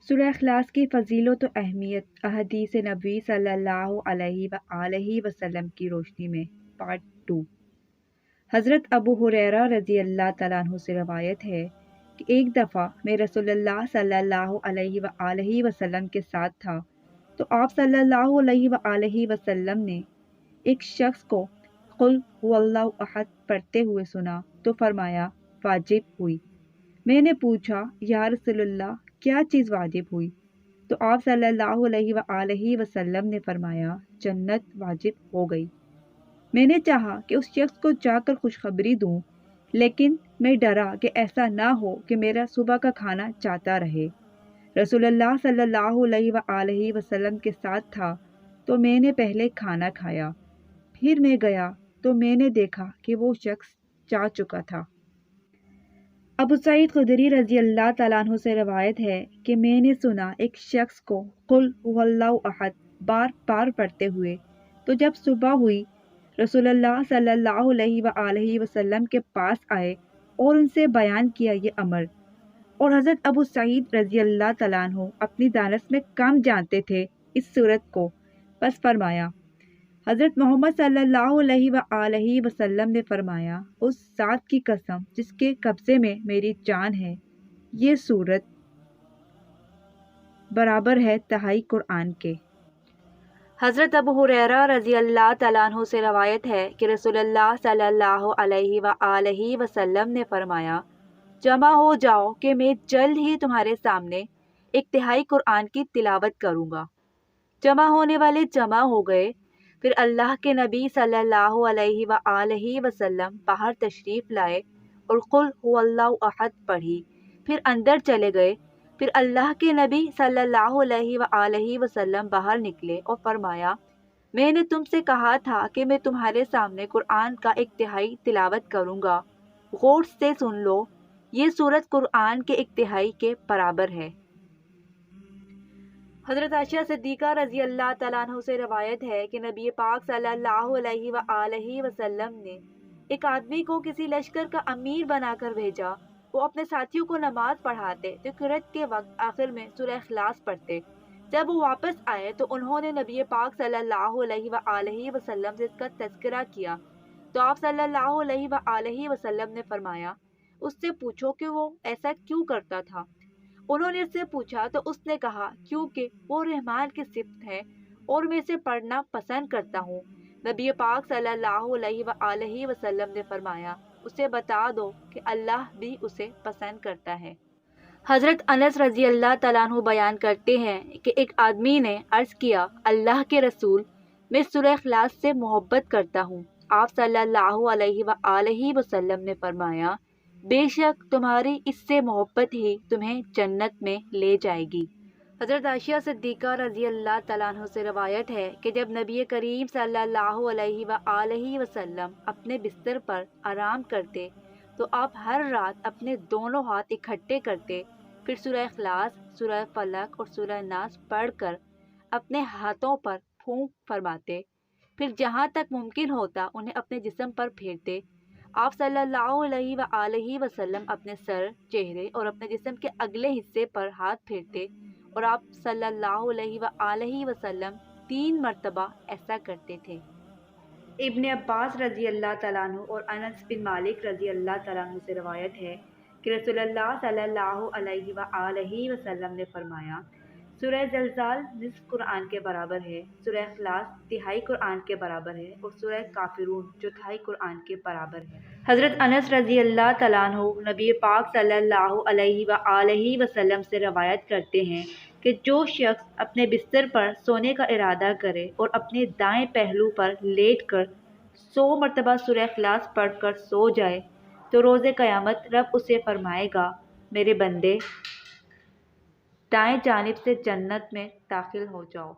سورہ اخلاص کی فضیلت و اہمیت احادیث نبوی صلی اللہ علیہ وآلہ وسلم کی روشنی میں پارٹ 2۔ حضرت ابو ہریرہ رضی اللہ تعالیٰ عنہ سے روایت ہے کہ ایک دفعہ میں رسول اللہ صلی اللہ علیہ وآلہ وسلم کے ساتھ تھا تو آپ صلی اللہ علیہ وآلہ وسلم نے ایک شخص کو قل هو اللہ احد پڑھتے ہوئے سنا تو فرمایا واجب ہوئی۔ میں نے پوچھا یا رسول اللہ کیا چیز واجب ہوئی؟ تو آپ صلی اللہ علیہ وآلہ وسلم نے فرمایا جنت واجب ہو گئی۔ میں نے چاہا کہ اس شخص کو جا کر خوشخبری دوں، لیکن میں ڈرا کہ ایسا نہ ہو کہ میرا صبح کا کھانا جاتا رہے۔ رسول اللہ صلی اللہ علیہ وآلہ وسلم کے ساتھ تھا تو میں نے پہلے کھانا کھایا، پھر میں گیا تو میں نے دیکھا کہ وہ شخص جا چکا تھا۔ ابو سعید خدری رضی اللہ تعالیٰ عنہ سے روایت ہے کہ میں نے سنا ایک شخص کو قل هو اللہ احد بار بار پڑھتے ہوئے، تو جب صبح ہوئی رسول اللہ صلی اللہ علیہ وآلہ وسلم کے پاس آئے اور ان سے بیان کیا یہ امر، اور حضرت ابو سعید رضی اللہ تعالیٰ عنہ اپنی دانش میں کم جانتے تھے اس صورت کو، پس فرمایا حضرت محمد صلی اللہ علیہ وآلہ وسلم نے فرمایا اس ذات کی قسم جس کے قبضے میں میری جان ہے، یہ صورت برابر ہے تہائی قرآن کے۔ حضرت ابو ہریرہ رضی اللہ تعالیٰ عنہ سے روایت ہے کہ رسول اللہ صلی اللہ علیہ وآلہ وسلم نے فرمایا جمع ہو جاؤ کہ میں جلد ہی تمہارے سامنے ایک تہائی قرآن کی تلاوت کروں گا۔ جمع ہونے والے جمع ہو گئے، پھر اللہ کے نبی صلی اللہ علیہ وآلہ وسلم باہر تشریف لائے اور قل هو اللہ احد پڑھی، پھر اندر چلے گئے، پھر اللہ کے نبی صلی اللہ علیہ وآلہ وسلم باہر نکلے اور فرمایا میں نے تم سے کہا تھا کہ میں تمہارے سامنے قرآن کا ایک تہائی تلاوت کروں گا، غور سے سن لو، یہ سورت قرآن کے ایک تہائی کے برابر ہے۔ حضرت عائشہ صدیقہ رضی اللہ تعالیٰ عنہ سے روایت ہے کہ نبی پاک صلی اللہ علیہ وآلہ وسلم نے ایک آدمی کو کسی لشکر کا امیر بنا کر بھیجا۔ وہ اپنے ساتھیوں کو نماز پڑھاتے تو قرأت کے وقت آخر میں سورہ اخلاص پڑھتے۔ جب وہ واپس آئے تو انہوں نے نبی پاک صلی اللہ علیہ وآلہ وسلم سے اس کا تذکرہ کیا تو آپ صلی اللہ علیہ وآلہ وسلم نے فرمایا اس سے پوچھو کہ وہ ایسا کیوں کرتا تھا۔ انہوں نے اس سے پوچھا تو اس نے کہا کیونکہ وہ رحمان کی صفت ہے اور میں اسے پڑھنا پسند کرتا ہوں۔ نبی پاک صلی اللہ علیہ وآلہ وسلم نے فرمایا اسے بتا دو کہ اللہ بھی اسے پسند کرتا ہے۔ حضرت انس رضی اللہ تعالیٰ عنہ بیان کرتے ہیں کہ ایک آدمی نے عرض کیا اللہ کے رسول میں سورہ اخلاص سے محبت کرتا ہوں۔ آپ صلی اللہ علیہ وآلہ وسلم نے فرمایا بے شک تمہاری اس سے محبت ہی تمہیں جنت میں لے جائے گی۔ حضرت عائشہ صدیقہ رضی اللہ تعالیٰ عنہ سے روایت ہے کہ جب نبی کریم صلی اللہ علیہ وآلہ وسلم اپنے بستر پر آرام کرتے تو آپ ہر رات اپنے دونوں ہاتھ اکٹھے کرتے، پھر سورہ اخلاص، سورہ فلق اور سورہ ناس پڑھ کر اپنے ہاتھوں پر پھونک فرماتے، پھر جہاں تک ممکن ہوتا انہیں اپنے جسم پر پھیرتے۔ آپ صلی اللہ علیہ وآلہ وسلم اپنے سر، چہرے اور اپنے جسم کے اگلے حصے پر ہاتھ پھیرتے اور آپ صلی اللہ علیہ وآلہ وسلم 3 مرتبہ ایسا کرتے تھے۔ ابن عباس رضی اللہ تعالیٰ عنہ اور انس بن مالک رضی اللہ تعالیٰ عنہ سے روایت ہے کہ رسول اللہ صلی اللہ علیہ وآلہ وسلم نے فرمایا سورہ زلزال نصف قرآن کے برابر ہے، سورہ اخلاص تہائی قرآن کے برابر ہے اور سورہ کافرون چوتھائی قرآن کے برابر ہے۔ حضرت انس رضی اللہ تعالیٰ عنہ نبی پاک صلی اللہ علیہ وآلہ وسلم سے روایت کرتے ہیں کہ جو شخص اپنے بستر پر سونے کا ارادہ کرے اور اپنے دائیں پہلو پر لیٹ کر 100 مرتبہ سورہ اخلاص پڑھ کر سو جائے تو روز قیامت رب اسے فرمائے گا میرے بندے دائیں جانب سے جنت میں داخل ہو جاؤ۔